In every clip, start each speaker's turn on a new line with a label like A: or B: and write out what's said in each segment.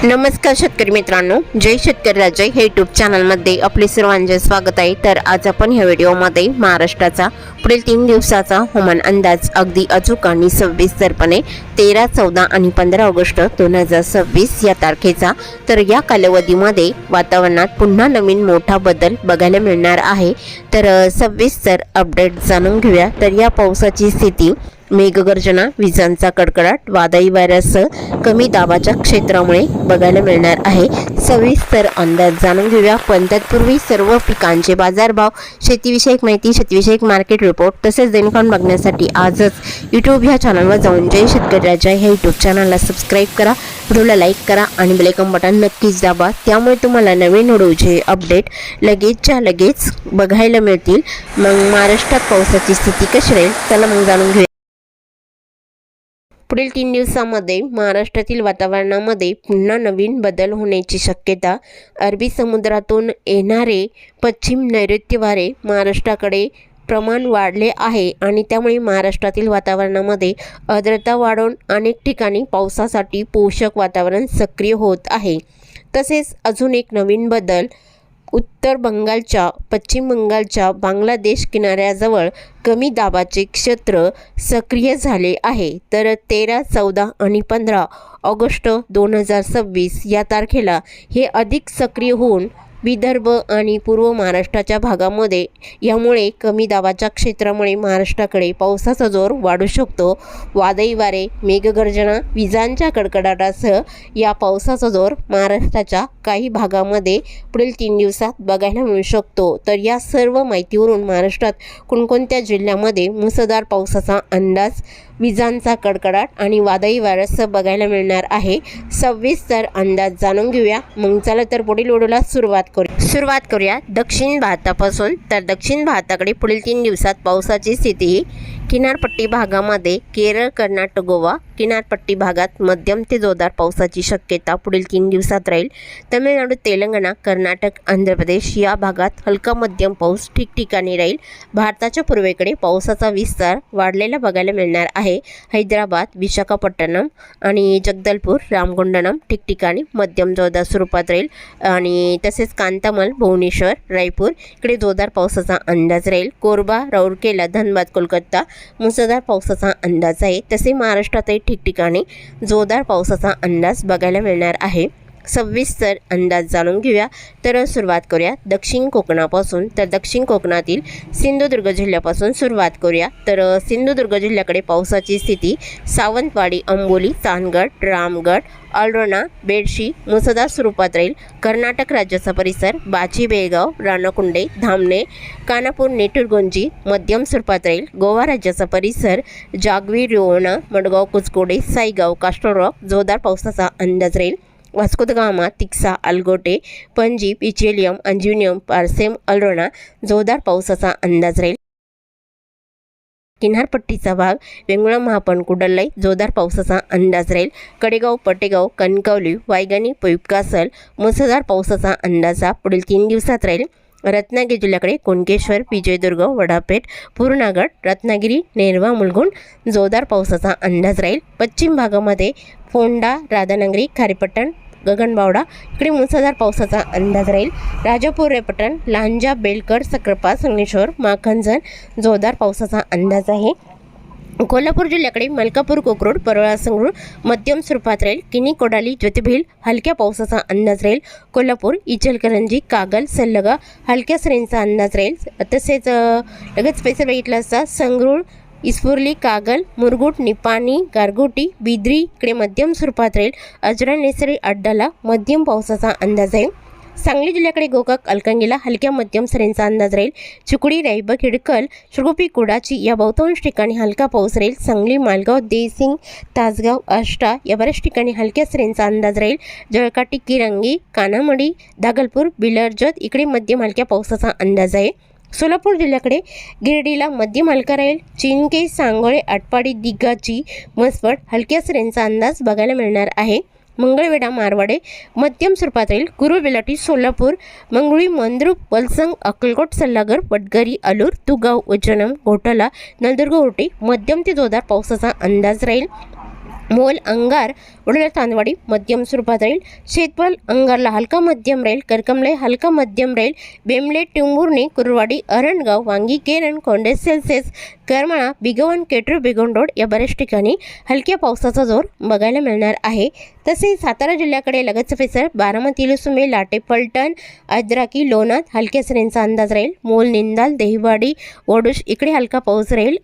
A: नमस्कार शेतकरी मित्रांनो, जय शेतकरी राजा हे यूट्यूब चॅनलमध्ये आपले सर्वांचे स्वागत आहे। तर आज आपण ह्या व्हिडिओमध्ये महाराष्ट्राचा पुढील 3 दिवसाचा हवामान अंदाज अगदी अचूक आणि सविस्तरपणे 13, 14 आणि 15 ऑगस्ट 2026 या तारखेचा तर या कालावधीमध्ये वातावरणात पुन्हा नवीन मोठा बदल बघायला मिळणार आहे। तर सविस्तर अपडेट जाणून घेऊया। तर या पावसाची स्थिती मेघगर्जना, विजांचा कडकडाट, वादळी वाऱ्यासह कमी दाबाच्या क्षेत्रामुळे बघायला मिळणार आहे। सविस्तर अंदाज जाणून घेऊया। पण तत्पूर्वी सर्व पिकांचे बाजारभाव, शेतीविषयक माहिती, शेतीविषयक मार्केट रिपोर्ट तसेच दैनिकांन बघण्यासाठी आजच यूट्यूब ह्या चॅनलवर जाऊन जय शेतकरी राजा हे यूट्यूब चॅनलला सबस्क्राईब करा, व्हिडिओला लाईक करा आणि बेल आयकॉन बटन नक्कीच दाबा। त्यामुळे तुम्हाला नवीन व्हिडिओचे अपडेट लगेचच्या लगेच बघायला मिळतील। मग महाराष्ट्रात पावसाची स्थिती कशी राहील चला मग जाणून घेऊया। पुढील 3 दिवसांमध्ये महाराष्ट्रातील वातावरणामध्ये पुन्हा नवीन बदल होण्याची शक्यता। अरबी समुद्रातून येणारे पश्चिम नैऋत्य वारे महाराष्ट्राकडे प्रमाण वाढले आहे आणि त्यामुळे महाराष्ट्रातील वातावरणामध्ये आर्द्रता वाढून अनेक ठिकाणी पावसासाठी पोषक वातावरण सक्रिय होत आहे। तसेच अजून एक नवीन बदल, उत्तर बंगालच्या, पश्चिम बंगालच्या बांगलादेश किनाऱ्याजवळ कमी दाबाचे क्षेत्र सक्रिय झाले आहे। तर 13, 14 आणि 15 ऑगस्ट 2026 या तारखेला हे अधिक सक्रिय होऊन विदर्भ आणि पूर्व महाराष्ट्राच्या भागामध्ये यामुळे कमी दाबाच्या क्षेत्रामुळे महाराष्ट्राकडे पावसाचा जोर वाढू शकतो। वादळी वारे, मेघगर्जना, विजांच्या कडकडाटासह या पावसाचा जोर महाराष्ट्राच्या काही भागामध्ये पुढील 3 दिवसात बघायला मिळू शकतो। तर या सर्व माहितीवरून महाराष्ट्रात कोणकोणत्या जिल्ह्यामध्ये मुसळधार पावसाचा अंदाज, विजांचा कडकडाट आणि वादळी वाऱ्यासह बघायला मिळणार आहे। सविस्तर अंदाज जाणून घेऊया। मग चला तर पुढील व्हिडिओला सुरुवात करूया दक्षिण भारतापासून। तर दक्षिण भारताकडे पुढील 3 दिवसात पावसाची स्थिती किनारपट्टी भागामध्ये केरळ, कर्नाटक, गोवा किनारपट्टी भागात मध्यम ते जोरदार पावसाची शक्यता पुढील 3 दिवसात राहील। तमिळनाडू, तेलंगणा, कर्नाटक, आंध्र प्रदेश या भागात हलका मध्यम पाऊस ठिकठिकाणी राहील। भारताच्या पूर्वेकडे पावसाचा विस्तार वाढलेला बघायला मिळणार आहे। हैदराबाद, विशाखापट्टणम आणि जगदलपूर, रामगुंडम ठिकठिकाणी मध्यम जोरदार स्वरूपात राहील आणि तसेच कांतामल, भुवनेश्वर, रायपूर इकडे जोरदार पावसाचा अंदाज राहील। कोरबा, राऊरकेला, धनबाद, कोलकाता मुसळधार पावसाचा अंदाज आहे। तसे महाराष्ट्रातही ठिकठिकाणी जोरदार पावसाचा अंदाज बघायला मिळणार आहे। सविस्तर अंदाज जाणून घेऊया। तर सुरुवात करूया दक्षिण कोकणापासून। तर दक्षिण कोकणातील सिंधुदुर्ग जिल्ह्यापासून सुरुवात करूया। तर सिंधुदुर्ग जिल्ह्याकडे पावसाची स्थिती सावंतवाडी, अंबोली, चांदगड, रामगड, अल्रोना, बेडशी मुसळधार स्वरूपात राहील। कर्नाटक राज्याचा परिसर बाची, बेळगाव, राणाकुंडे, धामणे, कानापूर, नेटुरगोंजी मध्यम स्वरूपात राहील। गोवा राज्याचा परिसर जागवी, रोहणा, मडगाव, कुचकोडे, साईगाव, कास्टरॉक जोरदार पावसाचा अंदाज राहील। वास्को द गामा, तिक्सा, आलगोटे, पणजी, पिचेलियम, अंजुनियम, पारसेम, अल्रोना जोरदार पावसाचा अंदाज राहील। किनारपट्टीचा भाग वेंगुळा, महापण, कुडलाई जोरदार पावसाचा अंदाज राहील। कडेगाव, पटेगाव, कणकवली, वायगणी, पयुपकासल मुसळधार पावसाचा अंदाज पुढील 3 दिवसात राहील। रत्नागिरी जिल्ह्याकडे कोणकेश्वर, विजयदुर्ग, वडापेठ, पूर्णागड, रत्नागिरी, नेरवा, मुलगुण जोरदार पावसाचा अंदाज राहील। पश्चिम भागामध्ये फोंडा, राधानगरी, खारेपट्टण, गगनबावडा इकडे मुसळधार पावसाचा अंदाज राहील। राजापूर, रेपटण, लांजा, बेलकर, सक्रापा, संगमेश्वर, माखनजन जोरदार पावसाचा अंदाज आहे। कोल्हापूर जिल्ह्याकडे मलकापूर, कोकरूड, परोळा, संगरूळ मध्यम स्वरूपात राहील। किनी, कोडाली, ज्योतिभिल हलक्या पावसाचा अंदाज राहील। कोल्हापूर, इचलकरंजी, कागल, सल्लगा हलक्या सरींचा अंदाज राहील। तसेच लगेच स्पेशल बघितलं असता संगरूळ, इस्फुर्ली, कागल, मुरगुड, निपाणी, गारगोटी, बिद्री इकडे मध्यम स्वरूपात राहील। अजरा, नेसरी, अड्डाला मध्यम पावसाचा अंदाज आहे। सांगली जिल्ह्याकडे गोकाक, अलकंगीला हलक्या मध्यम सरींचा अंदाज राहील। चिकुडी, रायबग, हिडकल, श्रुगोपी, कुडाची या बहुतांश ठिकाणी हलका पाऊस राहील। सांगली, मालगाव, देसिंग, तासगाव, आष्टा या बऱ्याच ठिकाणी हलक्या सरींचा अंदाज राहील। जळकाटी, किरंगी, कानामडी, दागलपूर, बिलरजत इकडे मध्यम हलक्या पावसाचा अंदाज आहे। सोलापूर जिल्ह्याकडे गिरडीला मध्यम हलका राहील। चिंके, सांगोळे, आटपाडी, दिघाची, मसवड हलक्या सरींचा अंदाज बघायला मिळणार आहे। मंगळवेढा, मारवाडे मध्यम स्वरूपात राहील। गुरु, बेलाटी, सोलापूर, मंगळुळी, मंद्रुप, वलसंग, अक्कलकोट, सल्लागर, वडगरी, अलूर, तुगाव, उज्जनम, घोटाला, नंदुर्ग, ओटी मध्यम ते जोरदार पावसाचा अंदाज राहील। मोल अंगार वडोला तांदवाडी मध्यम स्वरूपात राहील. शेतपाल अंगारला हलका मध्यम राहील. करकमले हलका मध्यम राहील. बेमले टिंबुर्णी कुरवाडी अरणगाव वांगी केरन कोंडे सेल्सियस करमाळा बिगवण केटरू बिगोंडोड या बऱ्याच ठिकाणी हलक्या पावसाचा जोर बघायला मिळणार आहे. तसेच सातारा जिल्ह्याकडे लगतचा परिसर बारामती लुसुंबे लाटे फलटण अद्राकी लोणाद हलक्या सरींचा अंदाज राहील. मोल निंदाल देहिवाडी वडूश इकडे हलका पाऊस राहील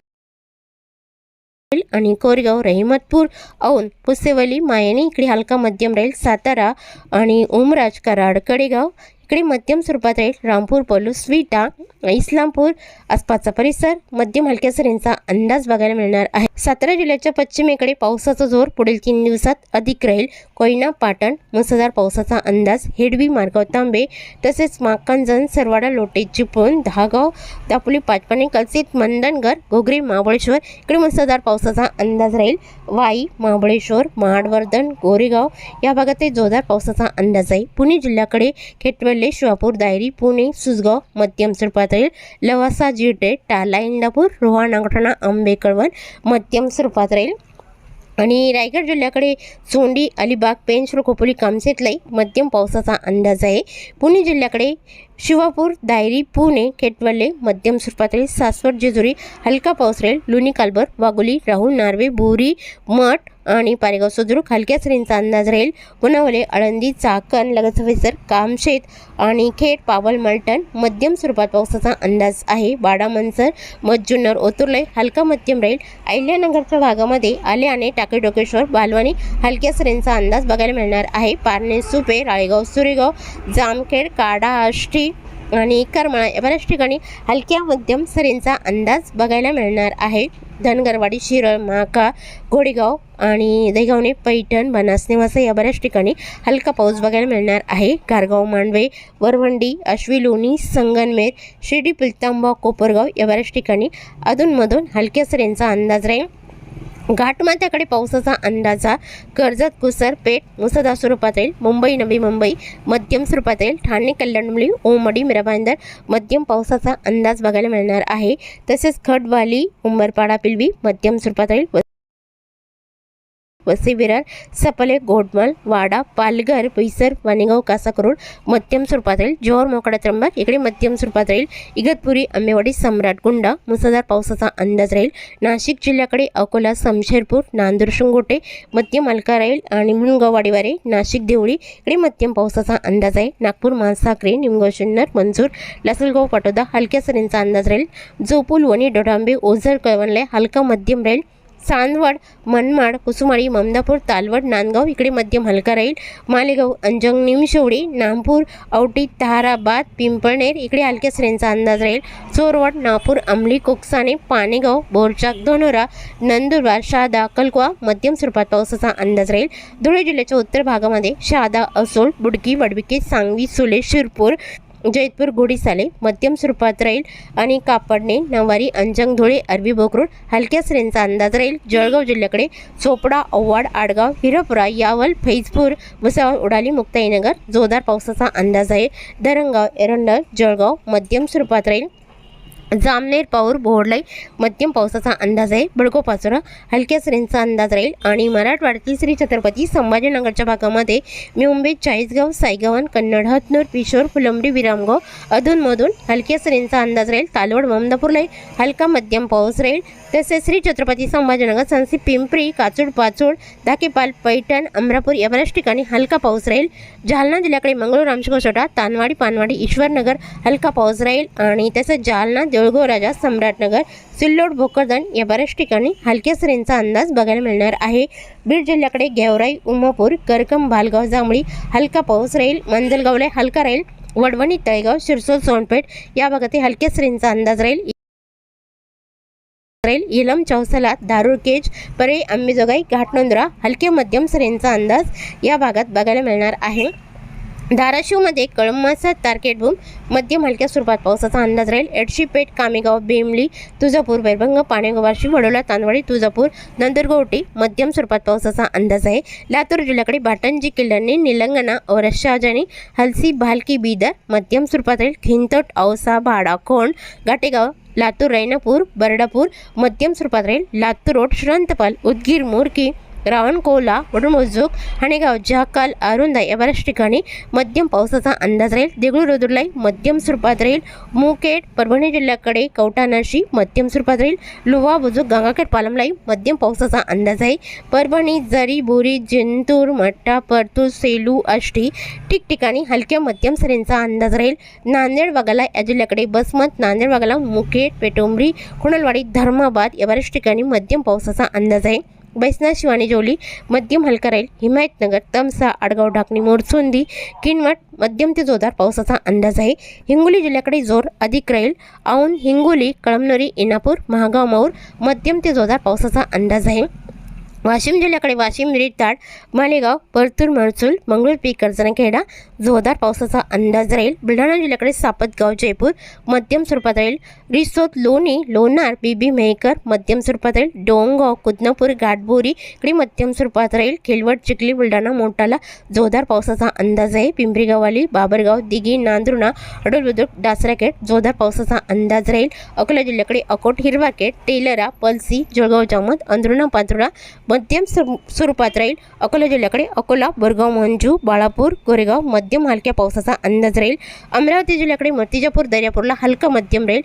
A: आणि कोरेगाव रहिमतपूर औंध पुसेवली मायनी इकडे हलका मध्यम राहील. सातारा आणि उमराज कराड कडेगाव इकडे मध्यम स्वरूपात राहील. रामपूर पलूस विटा इस्लामपूर आसपासचा परिसर मध्यम हलक्या सरींचा अंदाज बघायला मिळणार आहे. सातारा जिल्ह्याच्या पश्चिमेकडे पावसाचा जोर पुढील 3 दिवसात अधिक राहील. कोयना पाटण मुसळधार पावसाचा अंदाज. हेडवी मार्गाव तांबे तसेच माकांजन सरवाडा लोटे चिपळूण दहागाव दापोली पाचपाणी कलसीत मंदनगर घोगरी महाबळेश्वर इकडे मुसळधार पावसाचा अंदाज राहील. वाई महाबळेश्वर महाडवर्धन गोरेगाव या भागात जोरदार पावसाचा अंदाज आहे. पुणे जिल्ह्याकडे खेटवडले शिवापूर दायरी पुणे सुसगाव मध्यम स्वरूपात राहील. लवासा जिटे टाला इंदापूर रोहा नागठाणा आंबे कळवण मध्यम स्वरूपात राहील. आणि रायगड जिल्ह्याकडे सोंडी अलिबाग पेंच खोपोली कामसेतलाई मध्यम पावसाचा अंदाज आहे. पुणे जिल्ह्याकडे शिवापूर दायरी पुणे खेटवडले मध्यम स्वरूपात राहील. सासवड जेजुरी हलका पाऊस राहील. लोणी कालबर वाघोली राहुल नार्वे बोरी मठ आणि पारेगाव सुद्रुक हलक्या सरींचा अंदाज राहील. पुनावले आळंदी चाकण लगतचा परिसर कामशेत आणि खेड पावल मलटण मध्यम स्वरूपात पावसाचा अंदाज आहे. बाडा मनसर मज्जुन्नर ओतुर्ले हलका मध्यम राहील. अहिल्यानगरच्या भागामध्ये आल्याने टाके डोकेश्वर बालवानी हलक्या सरींचा अंदाज बघायला मिळणार आहे. पारणे सुपे राळेगाव सुरेगाव जामखेड काडा आष्टी आणि करमाळा या बऱ्याच ठिकाणी हलक्या मध्यम सरींचा अंदाज बघायला मिळणार आहे. धनगरवाडी शिरळ महाका घोडेगाव आणि दहीगावणे पैठण बनास नेवासा या बऱ्याच ठिकाणी हलका पाऊस बघायला मिळणार आहे. गारगाव मांडवे वरवंडी आश्वी लोणी संगनमेर शिर्डी पिलतांबा कोपरगाव या बऱ्याच ठिकाणी अधूनमधून हलक्या सरींचा अंदाज राहील. घाटमाथ्याकडे पावसाचा अंदाजा कर्जत कुसर पेठ मुसळधार स्वरूपात राहील. मुंबई नवी मुंबई मध्यम स्वरूपात राहील. ठाणे कल्याणमुली ओमडी मिराबांदर मध्यम पावसाचा अंदाज बघायला मिळणार आहे. तसेच खडवाली उंबरपाडा पिलवी मध्यम स्वरूपात राहील. वसई विरार सपले गोडमल वाडा पालघर पैसर वाणेगाव कासाकरोड मध्यम स्वरूपात राहील. जोर मोकडा त्र्यंबक इकडे मध्यम स्वरूपात राहील. इगतपुरी आंबेवाडी सम्राट गुंडा मुसळधार पावसाचा अंदाज राहील. नाशिक जिल्ह्याकडे अकोला समशेरपूर नांदूर शिंगोटे मध्यम हलका राहील. आणि मुनगाववाडीवारे नाशिक देवळी इकडे मध्यम पावसाचा अंदाज आहे. नागपूर मानसाखरे निमगाव शिन्नर मंजूर लासलगाव पाटोदा हलक्या सरींचा अंदाज राहील. जोपूल वणी डोडांबे ओझर कळवणले हलका मध्यम राहील. चांदवड मनमाड कुसुमाळी ममदापूर तालवड नांदगाव इकडे मध्यम हलका राहील. मालेगाव अंजंग निमशेवडी नामपूर औटी ताराबाद पिंपळनेर इकडे हलक्या सरींचा अंदाज राहील. चोरवड नागपूर अंमली कोकसाने पानेगाव बोरचाक धनोरा नंदुरबार शहादा अक्कलकुवा मध्यम स्वरूपात पावसाचा अंदाज राहील. धुळे जिल्ह्याच्या उत्तर भागामध्ये शहादा असोल बुडकी वडबिके सांगवी सुले शिरपूर जैतपूर घोडीसाले मध्यम स्वरूपात राहील. आणि कापडणे नवारी अंजंग धुळे अरबी बोकरूड हलक्या सरींचा अंदाज राहील. जळगाव जिल्ह्याकडे चोपडा औवाड आडगाव हिरपुरा यावल फैजपूर भुसावळ उडाली मुक्ताईनगर जोरदार पावसाचा अंदाज आहे. धरणगाव एरंडल जळगाव मध्यम स्वरूपात राहील. जामनेर पाऊर बोहडलाई मध्यम पावसाचा अंदाज आहे. बडको पाचोरा हलक्या सरींचा अंदाज राहील. आणि मराठवाड्यातील श्री छत्रपती संभाजीनगरच्या भागामध्ये मुंबई चाळीसगाव सायगावन कन्नड हतनूर पिशोर फुलंब्री विरामगाव अधूनमधून हलक्या सरींचा अंदाज राहील. तालवड ममदापूरलाई हलका मध्यम पाऊस राहील. तसेच श्री छत्रपती संभाजीनगर सांसी पिंपरी काचूड पाचोड धाकेपाल पैठण अमरापूर या बऱ्याच ठिकाणी हलका पाऊस राहील. जालना जिल्ह्याकडे मंगळूर रामशिकोशोटा तानवाडी पानवाडी ईश्वरनगर हलका पाऊस राहील. आणि तसेच जालना देऊळगाव राजा सम्राटनगर सिल्लोड भोकरदन या बऱ्याच ठिकाणी हलक्या सरींचा अंदाज बघायला मिळणार आहे. बीड जिल्ह्याकडे गेवराई उमापूर करकम भालगाव जांभळी हलका पाऊस राहील. मंजलगावला हलका राहील. वडवणी तळेगाव शिरसोल सोनपेठ या भागात हलक्या सरींचा अंदाज राहील. इलम चौसला दारूर केज परळी अंबेजोगाई घाटनोंदरा हलक्या मध्यम सरींचा अंदाज या भागात बघायला मिळणार आहे. धाराशिवमध्ये कळंबाचा तारकेटबूम मध्यम हलक्या स्वरूपात पावसाचा अंदाज राहील. एडशीपेठ कामेगाव बेमली तुळजापूर बैरभंग पाणेगाव वाशी वडोला तांदवाडी तुळजापूर नंदुरगोवटी मध्यम स्वरूपात पावसाचा अंदाज आहे. लातूर जिल्ह्याकडे भाटंजी किल्ल्याने निलंगणा औरस शहाजानी हलसी भालकी बीदर मध्यम स्वरूपात राहील. खिंतोट औसा भाडा खोंड घाटेगाव लातूर रैनापूर बर्डापूर मध्यम स्वरूपात राहील. लातूर रोड श्रंतपाल उदगीर मोरकी रावणकोला, वडमोजूक, हाणेगाव, जाकाल, आरुंदा या बऱ्याच ठिकाणी मध्यम पावसाचा अंदाज राहील. देगलूर-रोदुर्लाई मध्यम स्वरूपात राहील. मुखेड, परभणी जिल्ह्याकडे कवठानाशी मध्यम स्वरूपात राहील. लोहा बुजुर्ग, गंगाखेड, पालमलाई मध्यम पावसाचा अंदाज आहे. परभणी, जरी, बोरी, जिंतूर, मट्टा, परतूर, सेलू, आष्टी ठिकठिकाणी हलक्या मध्यम सरींचा अंदाज राहील. नांदेड वाघाला या जिल्ह्याकडे बसमत, नांदेड वाघाला मुखेड, पेटोंबरी, खुणालवाडी, धर्माबाद या बऱ्याच ठिकाणी मध्यम पावसाचा अंदाज आहे. बैसना, शिवानी, जोली मध्यम हलका राहील. हिमायतनगर, तमसा, आडगाव, ढाकणी, मोरचोंदी, किनवट मध्यम ते जोरदार पावसाचा अंदाज आहे. हिंगोली जिल्ह्याकडे जोर अधिक राहील. औंध, हिंगोली, कळमनुरी, इनापूर, महागाव, मौर मध्यम ते जोरदार पावसाचा अंदाज आहे. वाशिम जिल्ह्याकडे वाशिम, रिताड, मालेगाव, परतूर, महसूल, मंगळुरपी, कर्जनखेडा जोरदार पावसाचा अंदाज राहील. बुलढाणा जिल्ह्याकडे सापतगाव, जयपूर मध्यम स्वरूपात राहील. रिसोद, लोणी, लोणार, बीबी, मेहकर मध्यम स्वरूपात राहील. डोंगगाव, कुदनपूर, घाटबोरी इकडे मध्यम स्वरूपात राहील. खेलवड, चिखली, बुलढाणा, मोठाला जोरदार पावसाचा अंदाज आहे. पिंपरी गावाली, बाबरगाव, दिघी, नांदुर्णा, अडोल बुद्रुक, डासराखेड जोरदार पावसाचा अंदाज राहील. अकोला जिल्ह्याकडे अकोट, हिरवाखेड, तेलरा, पलसी, जळगाव, जामोद, अंदरुणा, पाचोरा मध्यम स्वरूपात राहील. अकोला जिल्ह्याकडे अकोला, बोरगाव, मंजू, बाळापूर, गोरेगाव मध्यम हलक्या पावसाचा अंदाज राहील. अमरावती जिल्ह्याकडे मूर्तिजापूर, दर्यापूरला हलका मध्यम राहील.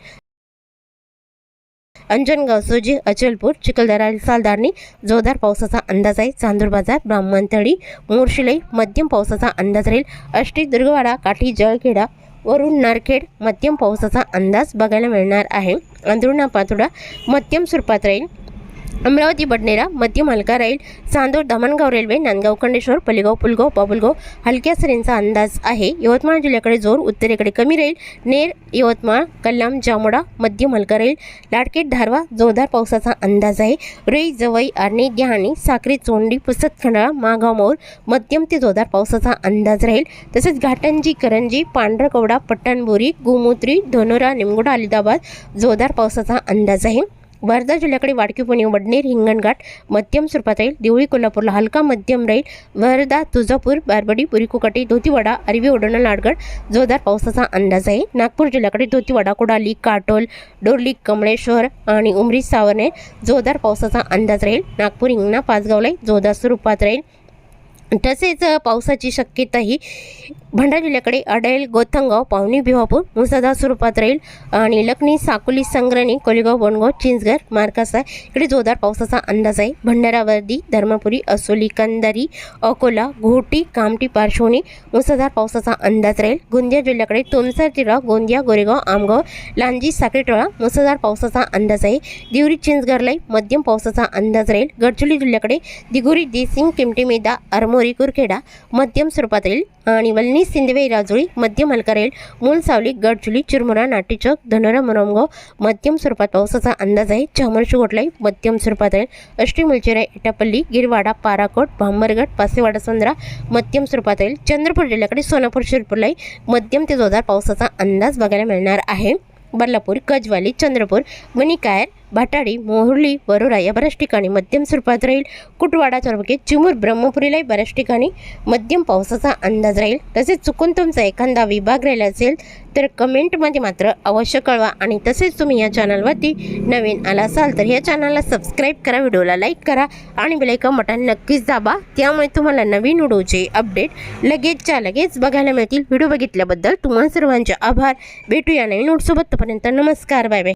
A: अंजनगाव, सोजी, अचलपूर, चिखलदरा, सालदारणी जोरदार पावसाचा अंदाज आहे. चांदूर बाजार, ब्राह्मणतळी, मोर्शिलाई मध्यम पावसाचा अंदाज राहील. आष्टी, दुर्गवाडा, काठी, जळखेडा वरून नारखेड मध्यम पावसाचा अंदाज बघायला मिळणार आहे. अंदरुणा, पातोडा मध्यम स्वरूपात राहील. अमरावती, बडनेरा मध्यम हलका राहील. चांदोर, धामणगाव रेल्वे, नांदगाव, खंडेश्वर, पल्लीगाव, पुलगाव, बाबुलगाव हलक्या सरींचा अंदाज आहे. यवतमाळ जिल्ह्याकडे जोर उत्तरेकडे कमी राहील. नेर, यवतमाळ, कल्याण, जामोडा मध्यम हलका राहील. लाडकेट, धारवा जोरदार पावसाचा अंदाज आहे. रुई, जवई, आर्णी, गिहाणी, साक्री, चोंडी, पुसतखंडाळा, मागाव, मौर मध्यम ते जोरदार पावसाचा अंदाज राहील. तसेच घाटंजी, करंजी, पांढरकवडा, पट्टणबोरी, गोमूत्री, धनोरा, निमगोडा, अलिदाबाद जोरदार पावसाचा अंदाज आहे. वर्धा जिल्ह्याकडे वाडकी, पुणे, वडनेर, हिंगणघाट मध्यम स्वरूपात राहील. देवळी, कोल्हापूरला हलका मध्यम राहील. वर्धा, तुळजापूर, बारबडी, पुरीकुकाटी, धोतीवाडा, अरवी, ओढणा, लाडगड जोरदार पावसाचा अंदाज आहे. नागपूर जिल्ह्याकडे धोतीवाडा, कोडाली, काटोल, डोरली, कमळेश्वर आणि उमरी, सावरणे जोरदार पावसाचा अंदाज राहील. नागपूर, हिंगणा, पाचगावला जोरदार स्वरूपात राहील. तसेच पावसाची शक्यताही भंडारा जिल्ह्याकडे अडेल, गोथंगाव, पावनी, भिवापूर मुसळधार स्वरूपात राहील. आणि लखनी, साकोली, संग्रणी, कोलेगाव, बोनगाव, चिंचघर, मार्कासा इकडे जोरदार पावसाचा अंदाज आहे. भंडारा, वर्दी, धर्मपुरी, असोली, कंदारी, अकोला, घोटी, कामठी, पार्श्वनी मुसळधार पावसाचा अंदाज राहील. गोंदिया जिल्ह्याकडे तुमसर, तिरा, गोंदिया, गोरेगाव, आमगाव, लांजी, साखरेटोळा मुसळधार पावसाचा अंदाज आहे. दिवरी, चिंचघरलाई मध्यम पावसाचा अंदाज राहील. गडचिरोली जिल्ह्याकडे दिगोरी, देसिंग, किमटी, मेदा, आरमोरी, कुरखेडा मध्यम स्वरूपात राहील. आणि वलनी, सिंदवे, राजोळी मध्यम हलका राहील. मूल, सावली, गडचुली, चिरमुरा, नाटीचौक, धनोरा, मोरमगाव मध्यम स्वरूपात पावसाचा अंदाज आहे. चामोर्शी, गोटलाई मध्यम स्वरूपात राहील. अष्टी, मुलचेरा, एटापल्ली, गिरवाडा, पाराकोट, भांबरगड, पासेवाडा, संद्रा मध्यम स्वरूपात राहील. चंद्रपूर जिल्ह्याकडे सोनापूर, शिरपूरलाई मध्यम ते जोरदार पावसाचा अंदाज बघायला मिळणार आहे. बदलापूर, गजवाली, चंद्रपूर, वणिकायर, भाटाडी, मोहर्ली, वरोरा या बऱ्याच ठिकाणी मध्यम स्वरूपात राहील. कुटवाडा, चरबके, चिमूर, ब्रह्मपुरीलाही बऱ्याच ठिकाणी मध्यम पावसाचा अंदाज राहील. तसेच चुकून तुमचा एखादा विभाग राहिला असेल तर कमेंटमध्ये मात्र अवश्य कळवा. आणि तसेच तुम्ही या चॅनलवरती नवीन आला असाल तर या चॅनलला सबस्क्राईब करा, व्हिडिओला लाईक करा आणि बेल आयकॉन बटन नक्कीच दाबा. त्यामुळे तुम्हाला नवीन व्हिडिओचे अपडेट लगेचच्या लगेच बघायला मिळतील. व्हिडिओ बघितल्याबद्दल तुम्हा सर्वांचे आभार. भेटूया नवीन व्हिडिओसोबत. तोपर्यंत नमस्कार, बाय बाय.